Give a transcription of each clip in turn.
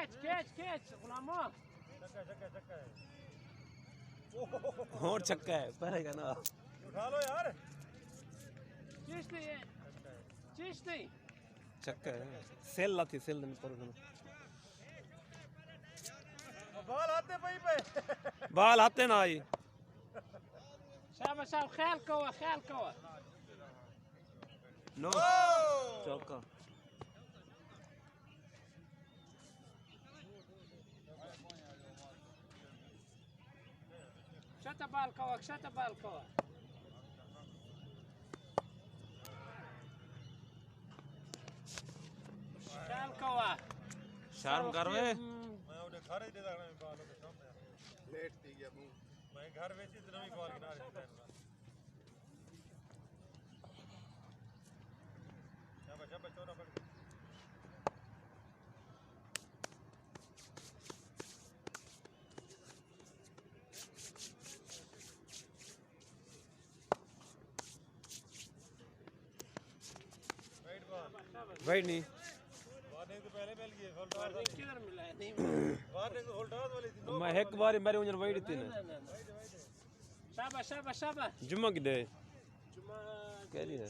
Catch गुलामो और छक्का है पड़ेगा ना उठा लो यार चीज नहीं छक्का है सेल लाती सेल दिन पर बाल आते भाई पे बाल आते ना आई शाबाश ख्याल कवा नो चौका शत बाल कवा शाल कवा शर्म कर वे मैं उन्हें घर ही दे रहा हूं बालों के सामने लेट थी गया मुंह मैं घर वेची तो नहीं कॉल किनारे शाबाश चौरा पड़ वाइड नहीं वार्निंग तो पहले मिल गई वार्निंग किधर मिला है नहीं वार्निंग तो होल्ड वाली थी मैं एक बार मेरे उन्हें वाइड थी ना शाबाश जुम्मा की दे जुम्मा कह रही है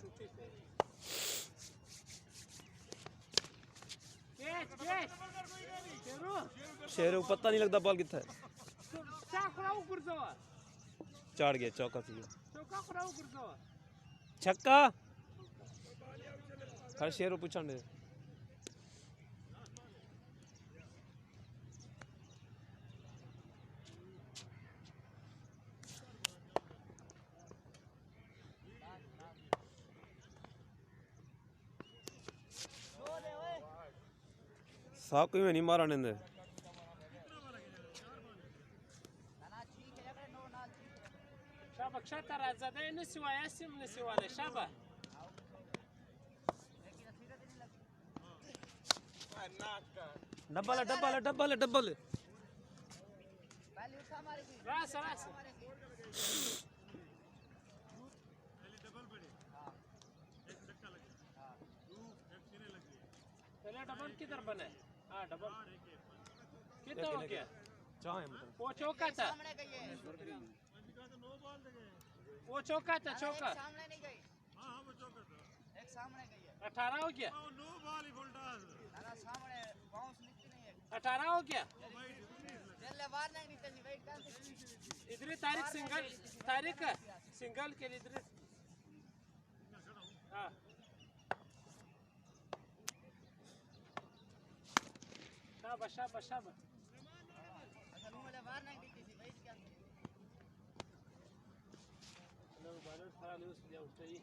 कैच शेर पता नहीं लगता बॉल कितना है चाड़ गया चौका थी छक्का हर शेर पूछा ने साहब कोई नहीं मारा ने शाबाश शतराजदे नसिवा यासिम नसिवाले शाबाश डबल रास पहले डबल किधर बना है हाँ डबल कितना हो गया वो चौका था वो चौका था चौका सामने नहीं गई हां वो चौका था एक सामने गई है 18 हो गया नो बॉल ही फुलटास ना सामने बाउंस निकली नहीं है 18 हो गया चल बाहर नहीं निकलनी वेट कर इधर तारिक सिंगल के लिए इधर हां शाबाश अच्छा मुझे बाहर नहीं दिखती थी वेट कर लो बालर खड़ा न्यूज़ दिया उठे ही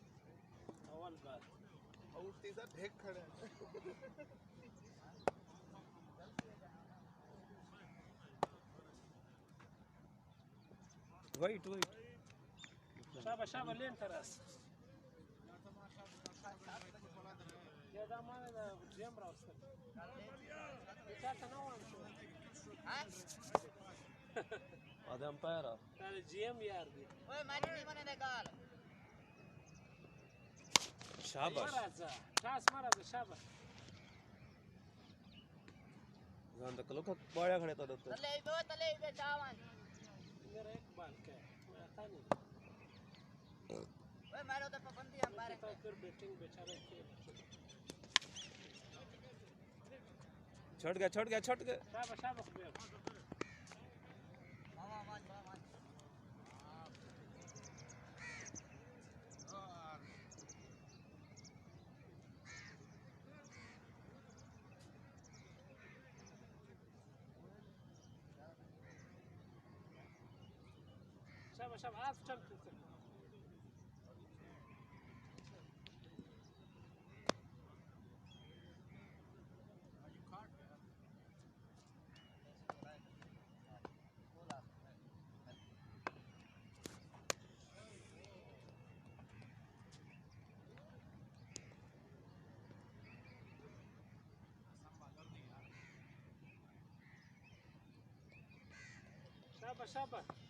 अव्वल बार आउट तीसरा ढेक खड़े वाइट शाबाश लेन तरास या da mane da GM रास्ता बेचारा ना हुआ हां आधे अंपायर तारे GM यार भी ओए मैंने नहीं बने गाल शाबाश मारा शाबाश जान तक लोग बड़ा खड़े तो तले इधर चावन मेरा एक बाल क्या मैं आता नहीं ओए मारो तो पाबंदी हम बारे तो फिर बैटिंग बेचारे के छट गया शाबाश मामा मान शाबाश आप चल शाबाश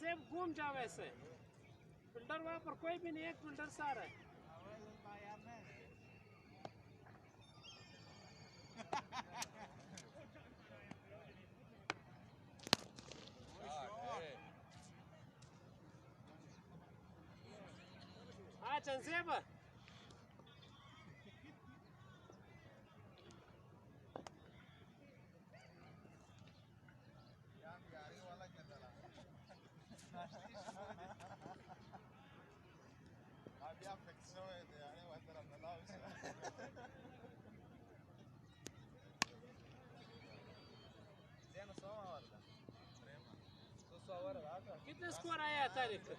जैब घूम जावे से फिल्टर वहाँ पर कोई भी नहीं एक फिल्टर सा रहा है हाँ चंसेब कितना स्कोर आया तारीख 20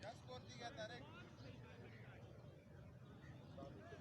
क्या स्कोर दी गया तारिक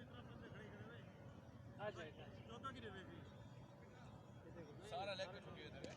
इतना बंदे खड़े खड़े भाई आ जाएगा चौथा की दे भेज सारा लेके चुके थे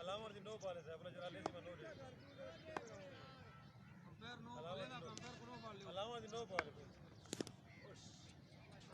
अलामर दी नो बाल है अपना जरा लेसी मनो दे अलामर दी नो बाल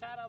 4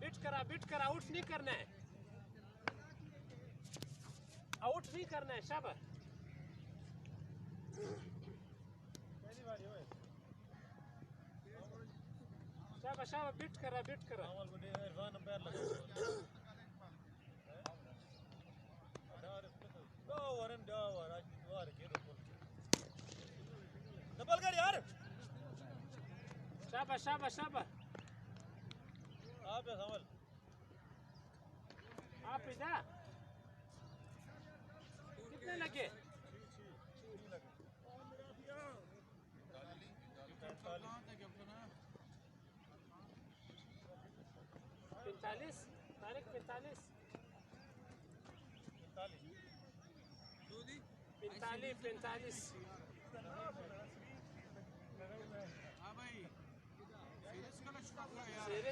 बीट करा आउट नहीं करना है आउट नहीं करना है शाबाश पहली बार होए शाबाश शाबाश बीट करा अमल को इरफान अंपायर लगा दावर आज द्वार के डबल कर यार शाबाश आप है अमल आप इधर कितने लगे 45 तारीख 45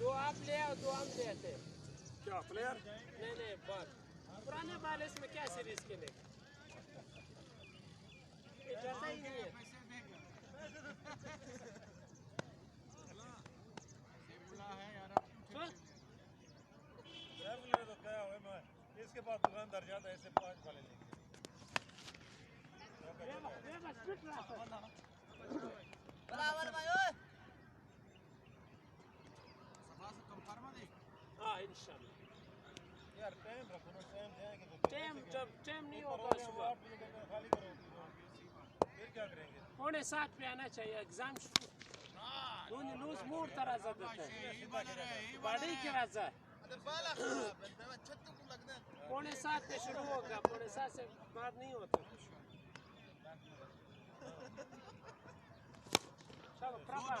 दो आप ले आओ दो हम ले आते हैं क्या प्लेयर नहीं बॉल पुराने बॉल इसमें क्या सीरीज के लिए ये जाता ही नहीं है तो क्या हुआ मैं इसके बाद दुकानदार जाता है ऐसे 5 वाले लेके बराबर भाई ओए हाँ इंशाल्लाह यार टाइम रखो ना टाइम जाएंगे तो टाइम जब टाइम नहीं होगा सुबह 8 बजे का खाली करो फिर क्या करेंगे 6:45 पे आना चाहिए एग्जाम शुरू नूज मूड तरह जाता है बड़ी की राजा बाला खराब है मैं छत्तू को लगना 6:45 पे शुरू होगा 6:45 से बाद नहीं होता चलो प्रभाव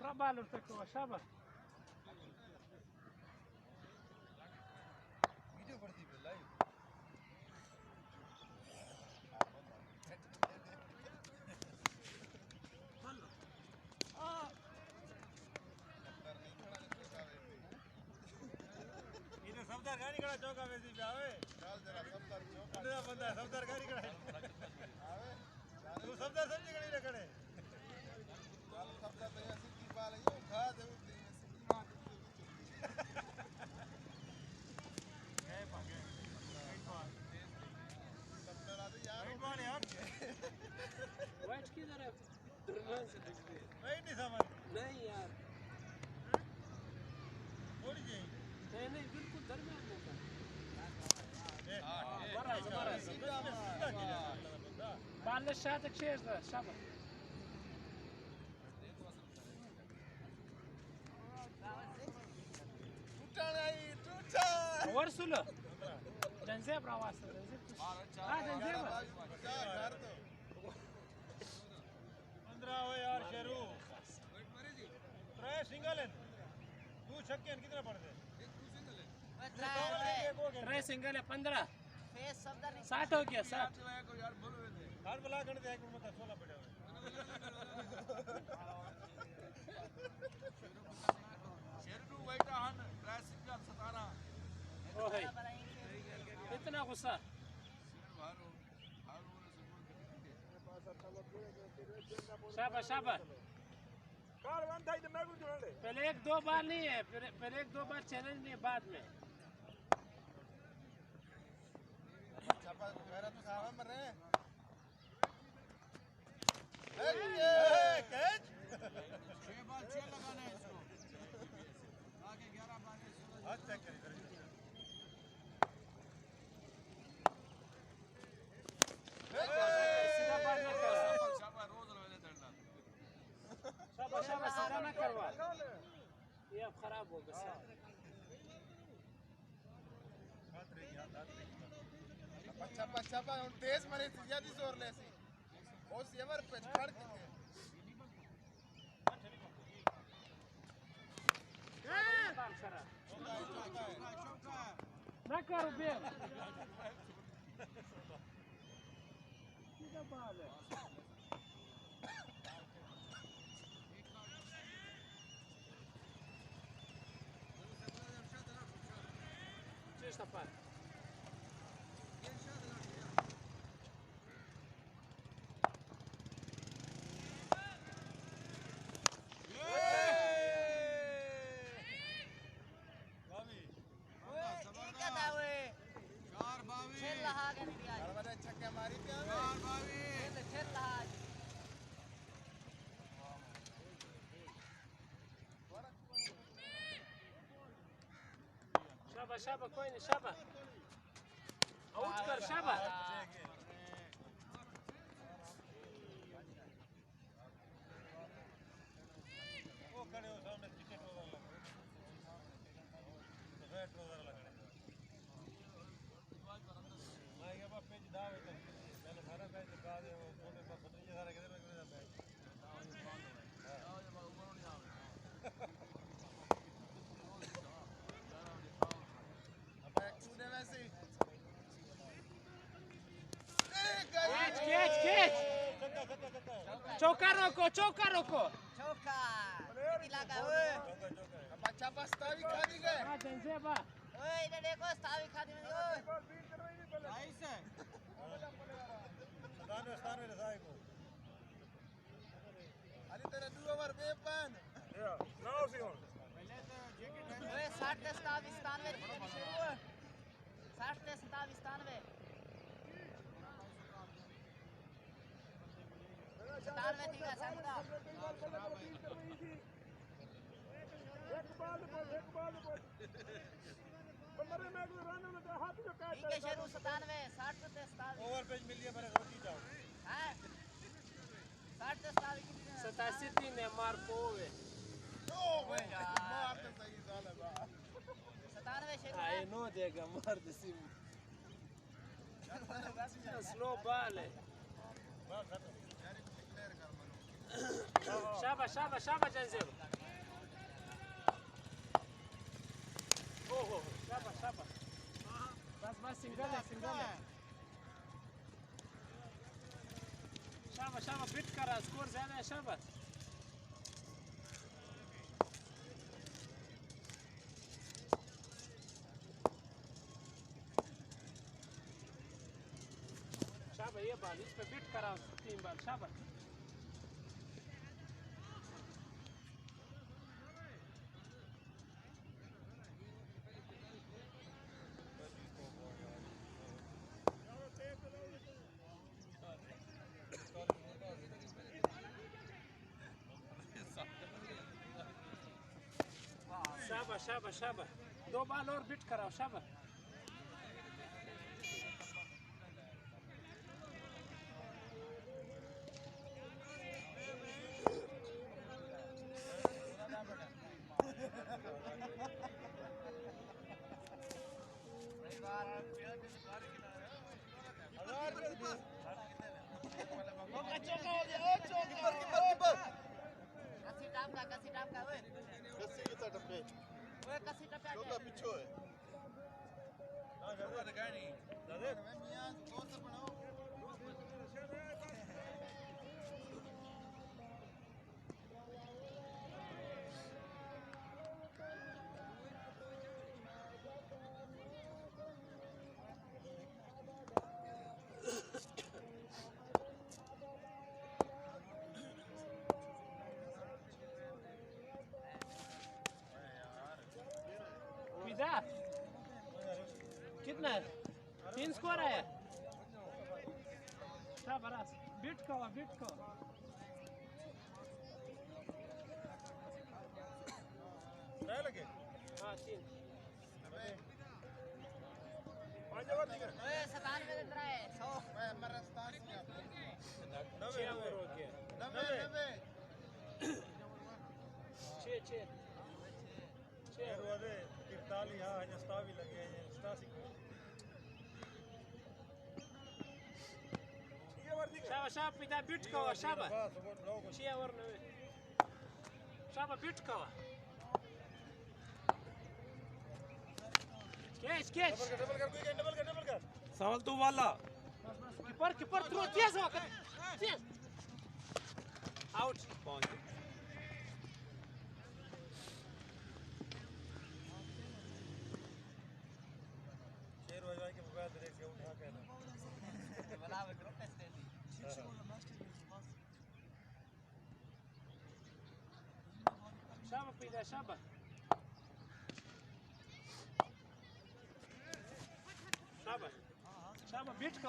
Trabalho такого шаба. वीडियो पड़ती है लाइव ये सबदार गाड़ी खड़ा चौका में सी आवे चल जरा सबदार चौका बंदा सबदार गाड़ी खड़ा आवे तू सबदार समझ गाड़ी रे खड़े चल सबदार तो ऐसी की बाल है यो खा दे गए भागे सबदार आ यार कौन है आप वाइट किधर है नहीं नहीं समझ नहीं यार थोड़ी जी नहीं बिल्कुल दरमियान में था Balle şahit şeyde şaba. Varsulu. Janzeb ravasa. Janzeb. 15 हो यार शेरू ट्राई सिंगल है तू छक्के कितना पड़ते ट्रे सिंगल है 15 फेस सबदार 60 हो गया 60 हार बुला कर दे एक मत 16 पड़े हुए शेरू वाइटा हन ट्राई सिंगल 17 ओ है इतना गुस्सा शाबाश शाबाश पहले 1-2 बार नहीं है पहले 1-2 बार चैलेंज नहीं है बाद में छापा मेरा तो सावा मर रहे हैं कैच 6 बॉल 6 लगाना है इसको आगे 11 बार हाथ चेक करें सीधा बार ना कर शाबाश शाबाश सीधा ना करवा ये अब खराब हो गया छापा छापा तेज मरे ज्यादा जोर ले सी ओ सेवर पे खड़ के ना करो बेल सीधा बाल है Чисто пар. Шаба, шаба, коини, шаба. Ауч कर шаба. वो खड़े हो सामने क्रिकेट ओवर लगा तो बैट ओवर लगा मैं के पास पेज दावे तो मैंने सारा मैच दिखा दे वो कोने पर पता नहीं सारा किधर लग रहा मैच अब एक कूदे वैसे Catch. चौका रोको चौका किती लागा ओए अब अच्छा बस्ता भी खा दी गए हां जंजेबा ओए इधर देखो स्तावी खा दी ओए नाइस है स्थान में रसाई को अली तेरे 2 ओवर बेपन या नाउ सी ऑन ओए 60 ते 97 97 शुरू 60 ते 97 97 ठीक है संगदा ठीक है शुरू 97 60 ते 97 ओवर पेज मिल गया मेरे रोटी जाओ हां 60 ते 97 87 तीन है मार पोवे मार तो सही साल है बा 97 शुरू आई नो देगा मार दे सिम स्लो बॉल है बस खत्म यार डिक्लेयर कर मनो शाबाश शाबाश शाबाश जंजीब ओहो शाबाश शाबाश बस सिंगल है शाबाश शाबाश बिट करा स्कोर ज्यादा है शाबाश शाबाश ये बॉल इस पे बिट करा 3 बॉल शाबाश शाबाश शाबाश शाबाश 2 बॉल और बिट कराओ शाबाश कसी टाप का ओए कसी कितना टप्पे ओए कसी टाप चौका पिछो है हां गरबा तो कहीं नहीं दादा मैं मियां दोस्त बनाओ विदा कितना है 3 स्कोर है शाबाश बिट को क्या लगे हां 3 पांच ओवर दिख रहे ओए 97 इधर है 100 मैं मरस्तान से 6 ओवर हो गया 90 6 यार वो दे 43 हां हज स्टा भी लगे हैं 87 ये ओवर दिख शाबाश शाबाश पिता बिट को शाबाश बस वो लोग 6 ओवर में शाबाश बिट को कैच डबल कर कोई डबल कर सवाल तो वाला कीपर थ्रो तेज हो तेज आउट पहुंच शेर हो जाए कि मोबाइल दे के उठा के ना बराबर करो पैसे दे शाबाश पिता शाबाश शाबाश बिट को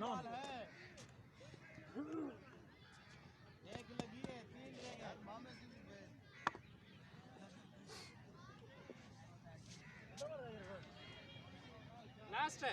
नो एक लगी है 3 रह गए मामे लास्ट है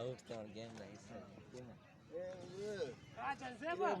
Out the game nice.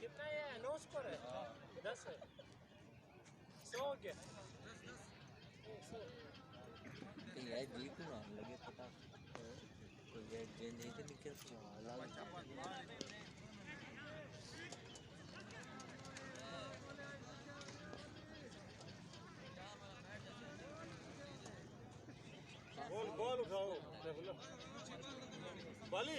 कितना है 9 स्कोर है 10 है 100 हो गया ये जीत ना लगे पता कोई ये नहीं तो निकल सकता बॉल उठाओ बाली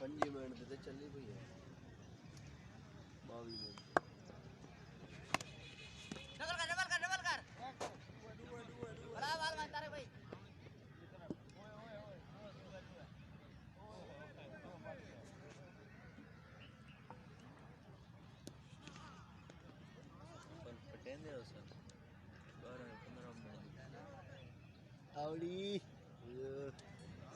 पंजी मिनट ते चली पई है 22 मिनट डबल कर बड़ा बाल मत तारे भाई पटेंगे सर 12-15 मिनट आवड़ी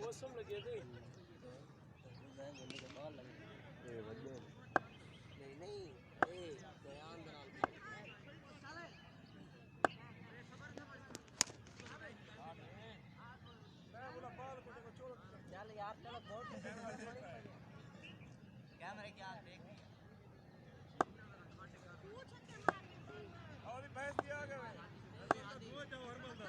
वो सुन लगे थे ए बंदे नहीं ए बयान दलाल चल यार चलो बहुत कैमरे की आंख देख और भैंस दिया गया वो जाओ हरमल दा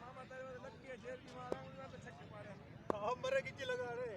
मामा तेरे लग गया जेल की मारा उन्होंने पे छक्के मारे हम मरे किच्ची लगा रहे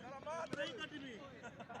तेरा बात नहीं कटी भी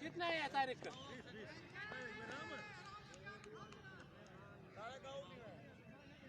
कितना है तारीख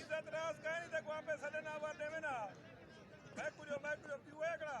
इज्जत रास कहीं तक वहां पे सले ना वाले में ना मैं कुछ क्यों है कड़ा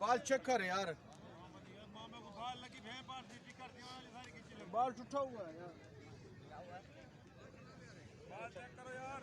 बाल चेक कर यार मामा को बाल लगी भैं पार सी कर दिया वाली सारी किच्ची लगी बाल उठा हुआ है यार बाल चेक करो यार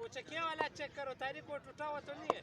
वो चेकिया वाला चेक करो तारीख को टूटा हुआ तो नहीं है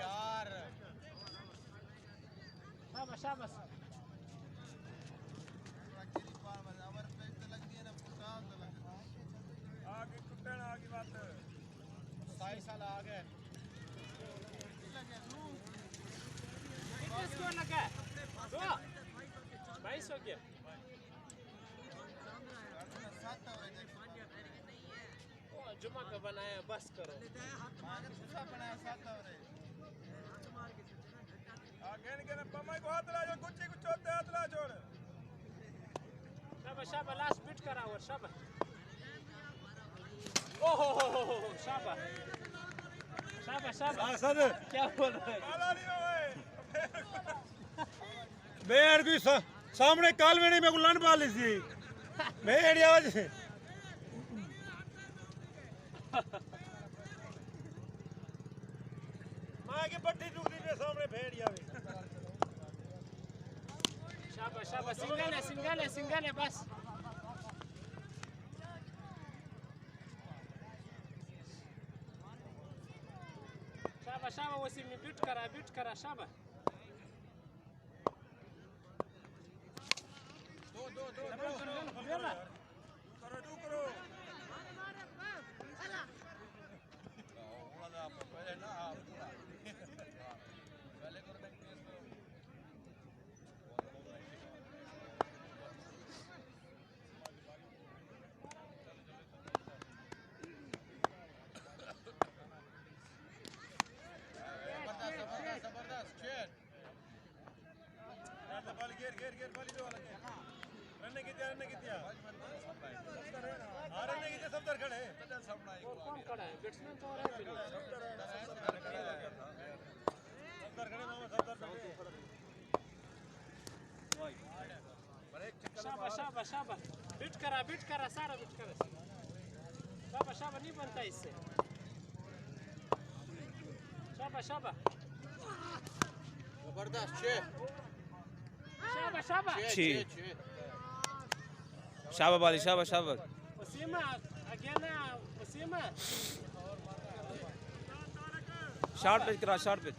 यार शाबाश आगे कुत्ते ना आगे बात 27 साल आ गए कितने स्कोर लगा 2 22 हो गया जुमा का बनाया बस करो बनाया 7 ओवर आगे ने पमाई को हाथ ला जो गुच्ची को चोते हाथ ला छोड़ शाबाश लास्ट बीट करा और शाबाश ओहो शाबाश सर क्या बोल रहे हैं आला नहीं ओए बेर भी सामने काल में नहीं मैं को लन पाली सी मैं एड़ी आवाज मां के बट्टी टुकड़ी के सामने भेड़िया भी शाबाश सिंगल है बस शाबाश वसीम बीट करा शाबाश दो करो गेर बाली जो वाला रन की दिया सब दर खड़े कौन खड़ा है बैट्समैन तो है सब दर खड़े मामा सब दर खड़े शाबाश बीट करा सारा बीट करा शाबाश नहीं बनता इससे शाबाश जबरदस्त छे शाबाश वाली शाबाश वसीमा अगेन वसीमा शॉट पे करा शाबाश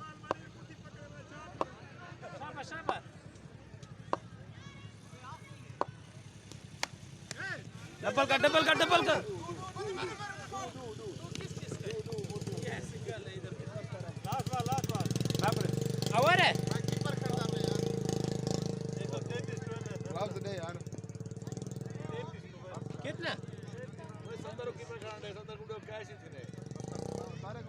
डबल का और है कितना सारे